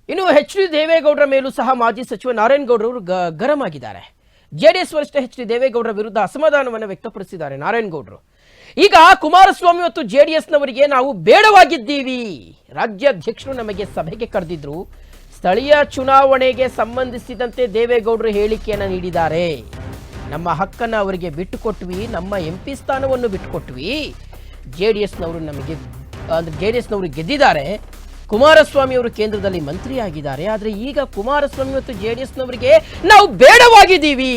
ಇನ್ನು ಎಚ್.ಡಿ. ದೇವೇಗೌಡರ ಮೇಲೂ ಸಹ ಮಾಜಿ ಸಚಿವ ನಾರಾಯಣಗೌಡರು ಗರಂ ಆಗಿದ್ದಾರೆ. ಜೆಡಿಎಸ್ ವರಿಷ್ಠ ಎಚ್.ಡಿ. ದೇವೇಗೌಡರ ವಿರುದ್ಧ ಅಸಮಾಧಾನವನ್ನು ವ್ಯಕ್ತಪಡಿಸಿದ್ದಾರೆ ನಾರಾಯಣಗೌಡರು. ಈಗ ಕುಮಾರಸ್ವಾಮಿ ಮತ್ತು ಜೆಡಿಎಸ್ನವರಿಗೆ ನಾವು ಬೇಡವಾಗಿದ್ದೀವಿ, ರಾಜ್ಯಾಧ್ಯಕ್ಷರು ನಮಗೆ ಸಭೆಗೆ ಕರೆದಿದ್ರು, ಸ್ಥಳೀಯ ಚುನಾವಣೆಗೆ ಸಂಬಂಧಿಸಿದಂತೆ ದೇವೇಗೌಡರು ಹೇಳಿಕೆಯನ್ನು ನೀಡಿದ್ದಾರೆ, ನಮ್ಮ ಹಕ್ಕನ್ನು ಅವರಿಗೆ ಬಿಟ್ಟುಕೊಟ್ವಿ, ನಮ್ಮ MP ಸ್ಥಾನವನ್ನು ಬಿಟ್ಟುಕೊಟ್ವಿ, ಜೆಡಿಎಸ್ನವರು ನಮಗೆ ಜೆಡಿಎಸ್ನವರು ಗೆದ್ದಿದ್ದಾರೆ, ಕುಮಾರಸ್ವಾಮಿ ಅವರು ಕೇಂದ್ರದಲ್ಲಿ ಮಂತ್ರಿ ಆಗಿದ್ದಾರೆ, ಆದರೆ ಈಗ ಕುಮಾರಸ್ವಾಮಿ ಮತ್ತು ಜೆಡಿಎಸ್ನವರಿಗೆ ನಾವು ಬೇಡವಾಗಿದ್ದೀವಿ.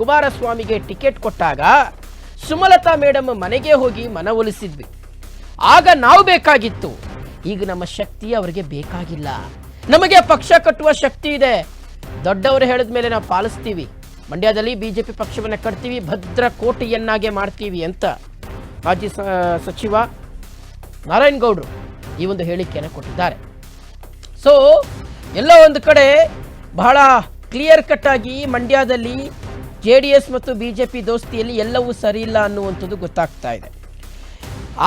ಕುಮಾರಸ್ವಾಮಿಗೆ ಟಿಕೆಟ್ ಕೊಟ್ಟಾಗ ಸುಮಲತಾ ಮೇಡಮ್ ಮನೆಗೆ ಹೋಗಿ ಮನವೊಲಿಸಿದ್ವಿ, ಆಗ ನಾವು ಬೇಕಾಗಿತ್ತು, ಈಗ ನಮ್ಮ ಶಕ್ತಿ ಅವರಿಗೆ ಬೇಕಾಗಿಲ್ಲ, ನಮಗೆ ಪಕ್ಷ ಕಟ್ಟುವ ಶಕ್ತಿ ಇದೆ, ದೊಡ್ಡವರು ಹೇಳಿದ ಮೇಲೆ ನಾವು ಪಾಲಿಸ್ತೀವಿ, ಮಂಡ್ಯದಲ್ಲಿ ಬಿಜೆಪಿ ಪಕ್ಷವನ್ನು ಕಟ್ತೀವಿ, ಭದ್ರ ಕೋಟೆಯನ್ನಾಗೆ ಮಾಡ್ತೀವಿ ಅಂತ ಮಾಜಿ ಸಚಿವ ನಾರಾಯಣಗೌಡರು ಈ ಒಂದು ಹೇಳಿಕೆಯನ್ನು ಕೊಟ್ಟಿದ್ದಾರೆ. ಸೊ ಎಲ್ಲ ಒಂದು ಕಡೆ ಬಹಳ ಕ್ಲಿಯರ್ ಕಟ್ ಆಗಿ ಮಂಡ್ಯದಲ್ಲಿ JDS ಮತ್ತು ಬಿಜೆಪಿ ದೋಸ್ತಿಯಲ್ಲಿ ಎಲ್ಲವೂ ಸರಿ ಇಲ್ಲ ಅನ್ನುವಂಥದ್ದು ಗೊತ್ತಾಗ್ತಾ ಇದೆ.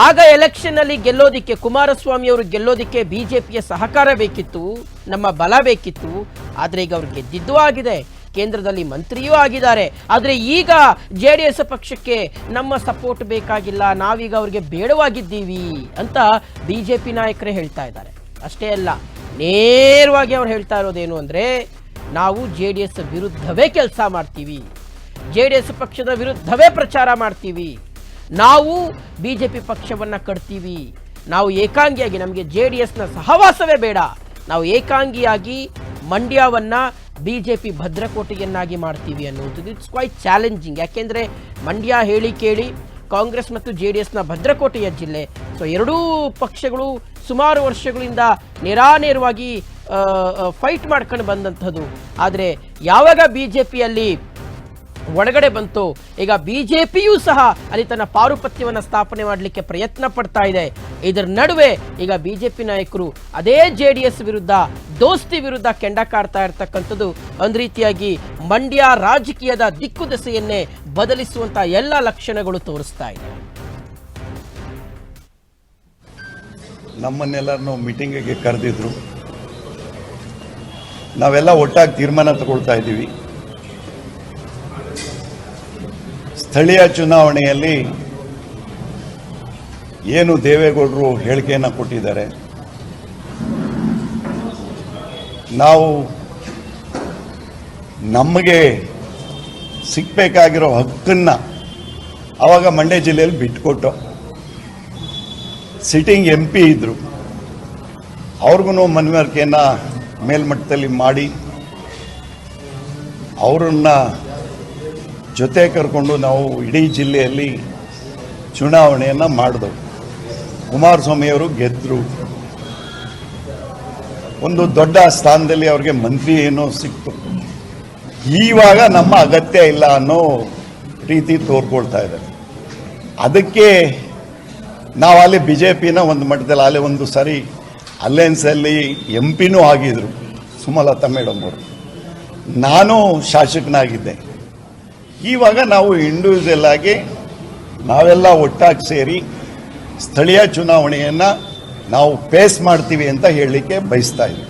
ಆಗ ಎಲೆಕ್ಷನ್ ಅಲ್ಲಿ ಗೆಲ್ಲೋದಿಕ್ಕೆ, ಕುಮಾರಸ್ವಾಮಿ ಅವರು ಗೆಲ್ಲೋದಿಕ್ಕೆ ಬಿಜೆಪಿಯ ಸಹಕಾರ ಬೇಕಿತ್ತು, ನಮ್ಮ ಬಲ ಬೇಕಿತ್ತು, ಆದರೆ ಈಗ ಅವ್ರು ಗೆದ್ದಿದ್ದೂ ಆಗಿದೆ, ಕೇಂದ್ರದಲ್ಲಿ ಮಂತ್ರಿಯೂ ಆಗಿದ್ದಾರೆ, ಆದರೆ ಈಗ JDS ಪಕ್ಷಕ್ಕೆ ನಮ್ಮ ಸಪೋರ್ಟ್ ಬೇಕಾಗಿಲ್ಲ, ನಾವೀಗ ಅವ್ರಿಗೆ ಬೇಡವಾಗಿದ್ದೀವಿ ಅಂತ ಬಿಜೆಪಿ ನಾಯಕರೇ ಹೇಳ್ತಾ ಇದ್ದಾರೆ. ಅಷ್ಟೇ ಅಲ್ಲ, ನೇರವಾಗಿ ಅವ್ರು ಹೇಳ್ತಾ ಇರೋದೇನು ಅಂದರೆ, ನಾವು JDS ವಿರುದ್ಧವೇ ಕೆಲಸ ಮಾಡ್ತೀವಿ, JDS ಪಕ್ಷದ ವಿರುದ್ಧವೇ ಪ್ರಚಾರ ಮಾಡ್ತೀವಿ, ನಾವು ಬಿಜೆಪಿ ಪಕ್ಷವನ್ನು ಕಟ್ತೀವಿ, ನಾವು ಏಕಾಂಗಿಯಾಗಿ, ನಮಗೆ JDSನ ಸಹವಾಸವೇ ಬೇಡ, ನಾವು ಏಕಾಂಗಿಯಾಗಿ ಮಂಡ್ಯವನ್ನು ಬಿಜೆಪಿ ಭದ್ರಕೋಟೆಯನ್ನಾಗಿ ಮಾಡ್ತೀವಿ ಅನ್ನುವಂಥದ್ದು ಇಟ್ಸ್ ಕ್ವೈಟ್ ಚಾಲೆಂಜಿಂಗ್. ಯಾಕೆಂದರೆ ಮಂಡ್ಯ ಹೇಳಿ ಕೇಳಿ ಕಾಂಗ್ರೆಸ್ ಮತ್ತು JDSನ ಭದ್ರಕೋಟೆಯ ಜಿಲ್ಲೆ. ಸೊ ಎರಡೂ ಪಕ್ಷಗಳು ಸುಮಾರು ವರ್ಷಗಳಿಂದ ನೇರಾನೇರವಾಗಿ ಫೈಟ್ ಮಾಡ್ಕೊಂಡು ಬಂದಂಥದ್ದು. ಆದರೆ ಯಾವಾಗ ಬಿಜೆಪಿಯಲ್ಲಿ ಒಳಗಡೆ ಬಂತು, ಈಗ ಬಿಜೆಪಿಯೂ ಸಹ ಅಲ್ಲಿ ತನ್ನ ಪಾರುಪತ್ಯವನ್ನು ಸ್ಥಾಪನೆ ಮಾಡಲಿಕ್ಕೆ ಪ್ರಯತ್ನ ಪಡ್ತಾ ಇದೆ. ಇದರ ನಡುವೆ ಈಗ ಬಿಜೆಪಿ ನಾಯಕರು ಅದೇ JDS ವಿರುದ್ಧ, ದೋಸ್ತಿ ವಿರುದ್ಧ ಕೆಂಡ ಕಾಡ್ತಾ ಇರ್ತಕ್ಕಂಥದ್ದು ಒಂದು ರೀತಿಯಾಗಿ ಮಂಡ್ಯ ರಾಜಕೀಯದ ದಿಕ್ಕು ದೆಸೆಯನ್ನೇ ಬದಲಿಸುವಂತ ಎಲ್ಲ ಲಕ್ಷಣಗಳು ತೋರಿಸ್ತಾ ಇದೆ. ನಮ್ಮನ್ನೆಲ್ಲರನ್ನು ಮೀಟಿಂಗಿಗೆ ಕರೆದಿದ್ರು, ನಾವೆಲ್ಲ ಒಟ್ಟಾಗಿ ತೀರ್ಮಾನ ತಗೊಳ್ತಾ ಇದ್ದೀವಿ. ಸ್ಥಳೀಯ ಚುನಾವಣೆಯಲ್ಲಿ ಏನು ದೇವೇಗೌಡರು ಹೇಳಿಕೆಯನ್ನು ಕೊಟ್ಟಿದ್ದಾರೆ, ನಾವು ನಮಗೆ ಸಿಗಬೇಕಾಗಿರೋ ಹಕ್ಕನ್ನು ಆವಾಗ ಮಂಡ್ಯ ಜಿಲ್ಲೆಯಲ್ಲಿ ಬಿಟ್ಟುಕೊಟ್ಟು, ಸಿಟ್ಟಿಂಗ್ MP ಇದ್ದರು, ಅವ್ರಿಗೂ ಮನವರಿಕೆಯನ್ನು ಮೇಲ್ಮಟ್ಟದಲ್ಲಿ ಮಾಡಿ ಅವರನ್ನು ಜೊತೆ ಕರ್ಕೊಂಡು ನಾವು ಇಡೀ ಜಿಲ್ಲೆಯಲ್ಲಿ ಚುನಾವಣೆಯನ್ನು ಮಾಡಿದೆವು. ಕುಮಾರಸ್ವಾಮಿಯವರು ಗೆದ್ದರು, ಒಂದು ದೊಡ್ಡ ಸ್ಥಾನದಲ್ಲಿ ಅವ್ರಿಗೆ ಮಂತ್ರಿ ಏನೋ ಸಿಕ್ತು. ಈವಾಗ ನಮ್ಮ ಅಗತ್ಯ ಇಲ್ಲ ಅನ್ನೋ ರೀತಿ ತೋರ್ಕೊಳ್ತಾ ಇದ್ದಾರೆ. ಅದಕ್ಕೆ ನಾವು ಅಲ್ಲಿ BJPನ ಒಂದು ಮಟ್ಟದಲ್ಲಿ ಅಲ್ಲಿ ಒಂದು ಸರಿ ಅಲಯನ್ಸಲ್ಲಿ MP ಆಗಿದ್ರು ಸುಮಲತಾ ಮೇಡಮ್ ಅವರು, ನಾನು ಶಾಸಕನಾಗಿದ್ದೆ. ಇವಾಗ ನಾವು ಇಂಡಿವಿಜುವಲ್ ಆಗಿ ನಾವೆಲ್ಲ ಒಟ್ಟಾಗಿ ಸೇರಿ ಸ್ಥಳೀಯ ಚುನಾವಣೆಯನ್ನು ನಾವು ಫೇಸ್ ಮಾಡ್ತೀವಿ ಅಂತ ಹೇಳಲಿಕ್ಕೆ ಬಯಸ್ತಾ ಇದ್ದೀವಿ.